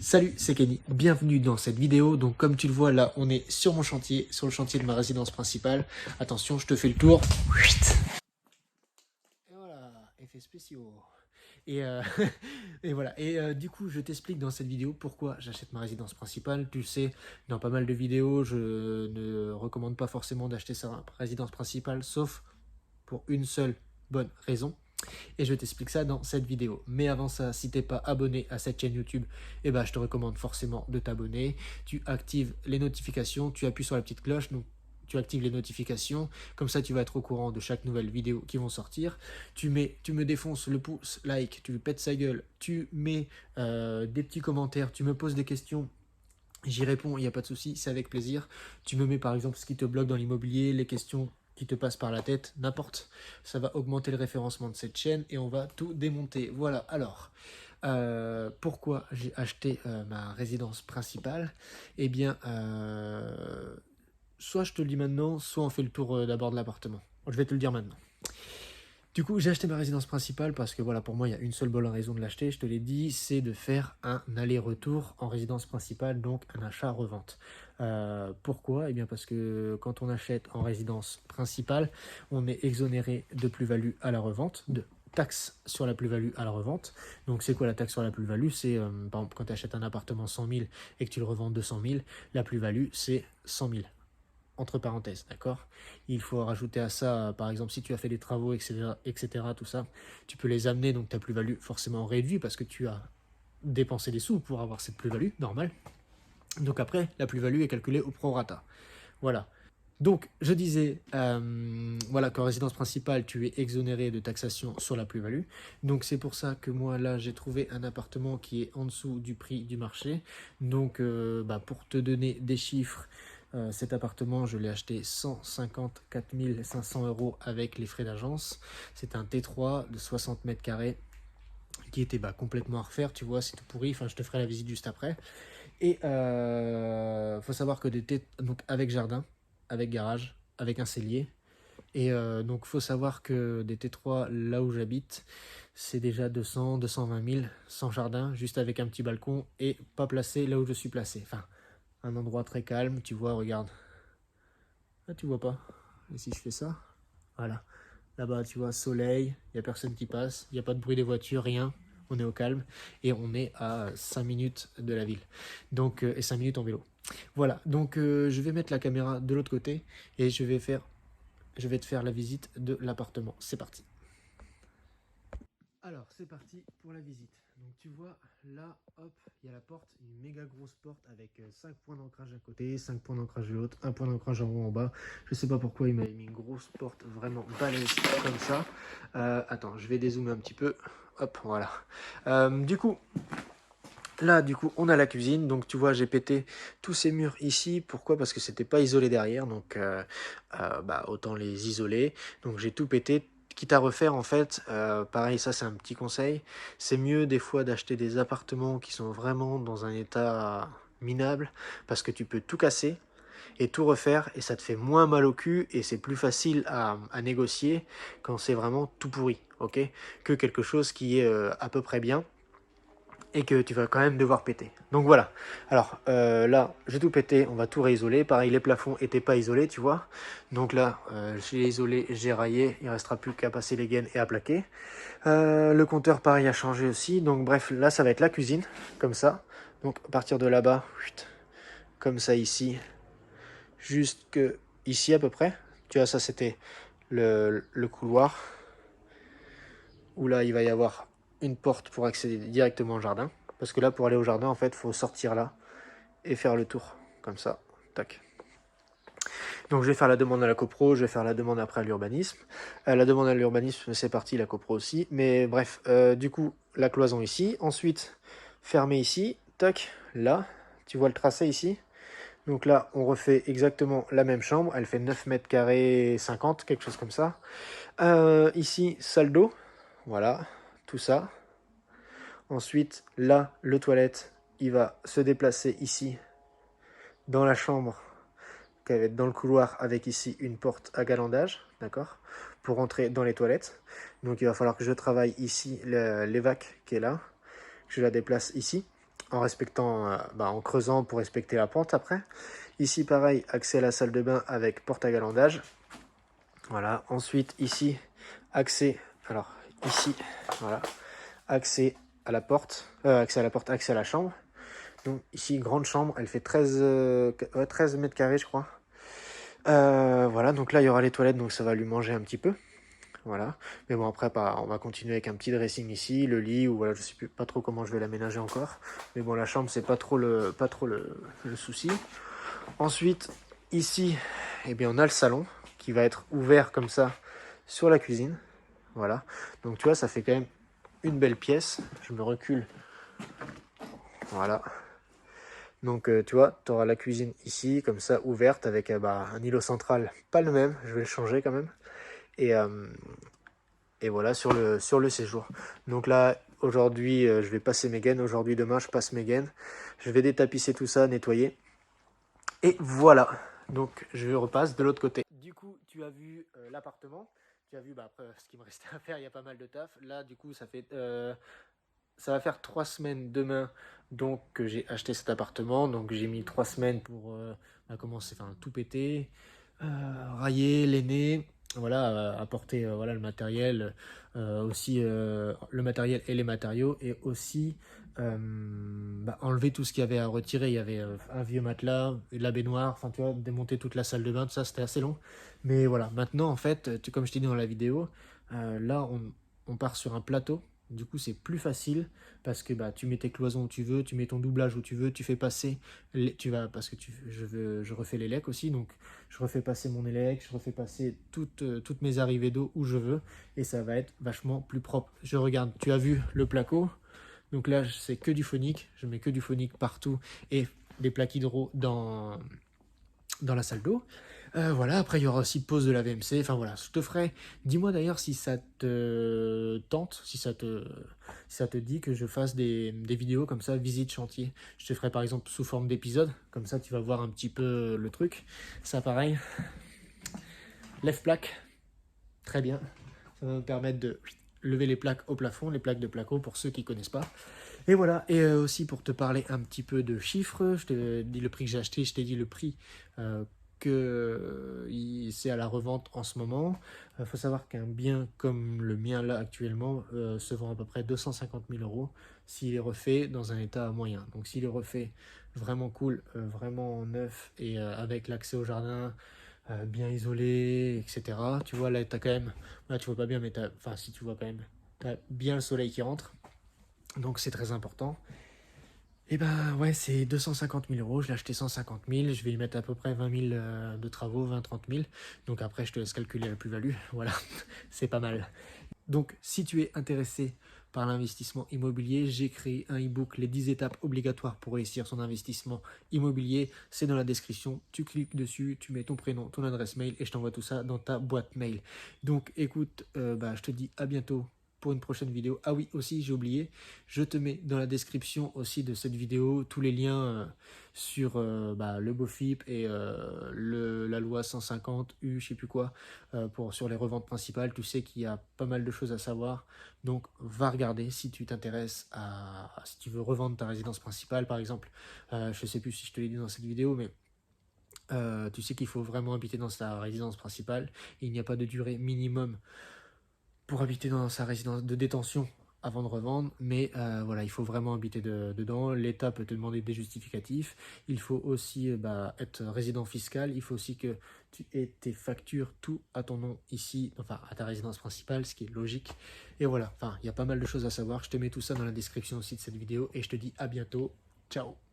Salut, c'est Kenny, bienvenue dans cette vidéo. Donc comme tu le vois là, on est sur mon chantier, sur le chantier de ma résidence principale. Attention, je te fais le tour. Et voilà, effets spéciaux. Et, et voilà, du coup je t'explique dans cette vidéo pourquoi j'achète ma résidence principale. Tu le sais, dans pas mal de vidéos, je ne recommande pas forcément d'acheter sa résidence principale, sauf pour une seule bonne raison. Et je t'explique ça dans cette vidéo. Mais avant ça, si t'es pas abonné à cette chaîne YouTube, eh ben, je te recommande forcément de t'abonner. Tu actives les notifications, tu appuies sur la petite cloche, donc tu actives les notifications, comme ça tu vas être au courant de chaque nouvelle vidéo qui vont sortir. Tu me défonces le pouce like, tu pètes sa gueule, tu mets des petits commentaires, tu me poses des questions. J'y réponds, il n'y a pas de souci, c'est avec plaisir. Tu me mets par exemple ce qui te bloque dans l'immobilier, les questions qui te passent par la tête, n'importe. Ça va augmenter le référencement de cette chaîne et on va tout démonter. Voilà, alors, pourquoi j'ai acheté ma résidence principale? Eh bien, soit je te le dis maintenant, soit on fait le tour d'abord de l'appartement. Je vais te le dire maintenant. Du coup, j'ai acheté ma résidence principale parce que voilà, pour moi, il y a une seule bonne raison de l'acheter, je te l'ai dit, c'est de faire un aller-retour en résidence principale, donc un achat-revente. Pourquoi? Eh bien parce que quand on achète en résidence principale, on est exonéré de plus-value à la revente, de taxe sur la plus-value à la revente. Donc c'est quoi la taxe sur la plus-value? C'est par exemple quand tu achètes un appartement 100 000 et que tu le revends 200 000, la plus-value c'est 100 000 entre parenthèses, d'accord? Il faut rajouter à ça, par exemple, si tu as fait des travaux, etc., tout ça, tu peux les amener, donc ta plus-value forcément réduite parce que tu as dépensé des sous pour avoir cette plus-value, normal. Donc après, la plus-value est calculée au prorata. Voilà. Donc, je disais, voilà, qu'en résidence principale, tu es exonéré de taxation sur la plus-value. Donc, c'est pour ça que moi, là, j'ai trouvé un appartement qui est en dessous du prix du marché. Donc, pour te donner des chiffres, cet appartement, je l'ai acheté 154 500 € avec les frais d'agence. C'est un T3 de 60 mètres carrés qui était complètement à refaire, tu vois, c'est tout pourri. Enfin, je te ferai la visite juste après. Et faut savoir que donc avec jardin, avec garage, avec un cellier. Et donc faut savoir que des T3 là où j'habite, c'est déjà 200, 220 000 sans jardin, juste avec un petit balcon et pas placé là où je suis placé. Enfin, un endroit très calme, tu vois, regarde. Ah, tu vois pas. Et si je fais ça, voilà. Là-bas, tu vois, soleil, il n'y a personne qui passe, il n'y a pas de bruit des voitures, rien. On est au calme et on est à 5 minutes de la ville. Donc, et 5 minutes en vélo. Voilà, donc je vais mettre la caméra de l'autre côté et je vais te faire la visite de l'appartement. C'est parti. Alors, c'est parti pour la visite. Donc, tu vois, là, hop, il y a la porte, une méga grosse porte avec 5 points d'ancrage d'un côté, 5 points d'ancrage de l'autre, un point d'ancrage en haut, en bas. Je sais pas pourquoi il m'avait mis une grosse porte vraiment balèze comme ça. Attends, je vais dézoomer un petit peu. Hop, voilà. Du coup, là, on a la cuisine. Donc, tu vois, j'ai pété tous ces murs ici. Pourquoi? Parce que c'était pas isolé derrière. Donc, autant les isoler. Donc, j'ai tout pété. Quitte à refaire, en fait, pareil, ça, c'est un petit conseil. C'est mieux, des fois, d'acheter des appartements qui sont vraiment dans un état minable. Parce que tu peux tout casser et tout refaire. Et ça te fait moins mal au cul. Et c'est plus facile à négocier quand c'est vraiment tout pourri. Ok? Que quelque chose qui est à peu près bien et que tu vas quand même devoir péter. Donc voilà. Alors là, j'ai tout pété, on va tout réisoler. Pareil, les plafonds n'étaient pas isolés, tu vois. Donc là, j'ai isolé, j'ai raillé. Il ne restera plus qu'à passer les gaines et à plaquer. Le compteur, pareil, a changé aussi. Donc bref, là, ça va être la cuisine, comme ça. Donc à partir de là-bas, comme ça ici, jusque ici à peu près. Tu vois, ça c'était le couloir. Où là, il va y avoir une porte pour accéder directement au jardin. Parce que là, pour aller au jardin, en fait, il faut sortir là et faire le tour. Comme ça. Tac. Donc, je vais faire la demande à la copro, je vais faire la demande après à l'urbanisme. La demande à l'urbanisme, c'est parti, la copro aussi. Mais bref, du coup, la cloison ici. Ensuite, fermé ici. Tac, là. Tu vois le tracé ici. Donc là, on refait exactement la même chambre. Elle fait 9 mètres carrés 50, quelque chose comme ça. Ici, salle d'eau. Voilà, tout ça. Ensuite, là, le toilette, il va se déplacer ici, dans la chambre, qui va être dans le couloir, avec ici une porte à galandage, d'accord, pour entrer dans les toilettes. Donc, il va falloir que je travaille ici l'évac qui est là, que je la déplace ici. en respectant, en creusant pour respecter la pente après. Ici pareil, accès à la salle de bain avec porte à galandage. Voilà, ensuite ici, accès, alors ici, voilà, accès à la porte, accès à la chambre. Donc ici, grande chambre, elle fait 13 mètres carrés je crois. Voilà, donc là il y aura les toilettes, donc ça va lui manger un petit peu. Voilà, mais bon après on va continuer avec un petit dressing ici, le lit, ou voilà, je sais pas trop comment je vais l'aménager encore. Mais bon, la chambre c'est pas trop le souci. Ensuite, ici, eh bien, on a le salon qui va être ouvert comme ça sur la cuisine. Voilà, donc tu vois, ça fait quand même une belle pièce. Je me recule. Voilà. Donc tu vois, tu auras la cuisine ici, comme ça, ouverte, avec un îlot central, pas le même, je vais le changer quand même. Et voilà, sur le séjour. Donc là, aujourd'hui, je vais passer mes gaines. Aujourd'hui, demain, je passe mes gaines. Je vais détapisser tout ça, nettoyer. Et voilà, donc je repasse de l'autre côté. Du coup, tu as vu l'appartement. Tu as vu après ce qu'il me restait à faire, il y a pas mal de taf. Là, du coup, ça va faire 3 semaines demain donc que j'ai acheté cet appartement. Donc j'ai mis 3 semaines pour commencer, tout péter, railler, lainer, voilà, apporter voilà, le matériel, aussi le matériel et les matériaux, et aussi enlever tout ce qu'il y avait à retirer. Il y avait un vieux matelas, de la baignoire, enfin tu vois, démonter toute la salle de bain, tout ça, c'était assez long. Mais voilà, maintenant en fait, comme je t'ai dit dans la vidéo, là on part sur un plateau. Du coup, c'est plus facile parce que tu mets tes cloisons où tu veux, tu mets ton doublage où tu veux, tu fais passer, parce que je refais les lecs aussi, donc je refais passer mon élec, je refais passer toutes mes arrivées d'eau où je veux, et ça va être vachement plus propre. Je regarde, tu as vu le placo, donc là c'est que du phonique, je mets que du phonique partout et des plaques hydro dans la salle d'eau. Voilà, après il y aura aussi pose de la VMC, enfin voilà, je te ferai, dis-moi d'ailleurs si ça te tente, si ça te dit que je fasse des vidéos comme ça, visite chantier. Je te ferai par exemple sous forme d'épisode, comme ça tu vas voir un petit peu le truc. Ça pareil, lève plaque, très bien, ça va me permettre de lever les plaques au plafond, les plaques de placo pour ceux qui connaissent pas. Et voilà, et aussi pour te parler un petit peu de chiffres, je te dis le prix que j'ai acheté, je t'ai dit le prix que c'est à la revente en ce moment. Il faut savoir qu'un bien comme le mien là actuellement se vend à peu près 250 000 € s'il est refait dans un état moyen. Donc s'il est refait vraiment cool, vraiment neuf, et avec l'accès au jardin, bien isolé, etc. Tu vois là, t'as quand même, là tu vois pas bien, mais si tu vois quand même, t'as bien le soleil qui rentre. Donc c'est très important. Et ouais, c'est 250 000 €, je l'ai acheté 150 000, je vais y mettre à peu près 20 000 de travaux, 20-30 000. Donc après, je te laisse calculer la plus-value. Voilà, c'est pas mal. Donc si tu es intéressé par l'investissement immobilier, j'ai créé un e-book, les 10 étapes obligatoires pour réussir son investissement immobilier. C'est dans la description, tu cliques dessus, tu mets ton prénom, ton adresse mail, et je t'envoie tout ça dans ta boîte mail. Donc écoute, je te dis à bientôt pour une prochaine vidéo. Ah oui, aussi j'ai oublié, je te mets dans la description aussi de cette vidéo tous les liens sur le BOFIP et la loi 150 U, je sais plus quoi, sur les reventes principales. Tu sais qu'il y a pas mal de choses à savoir, donc va regarder si tu t'intéresses si tu veux revendre ta résidence principale par exemple. Je sais plus si je te l'ai dit dans cette vidéo, mais tu sais qu'il faut vraiment habiter dans sa résidence principale. Il n'y a pas de durée minimum pour habiter dans sa résidence de détention avant de revendre, mais voilà, il faut vraiment habiter dedans. L'État peut te demander des justificatifs. Il faut aussi être résident fiscal. Il faut aussi que tu aies tes factures, tout à ton nom ici, enfin à ta résidence principale, ce qui est logique. Et voilà, il y a pas mal de choses à savoir. Je te mets tout ça dans la description aussi de cette vidéo, et je te dis à bientôt. Ciao.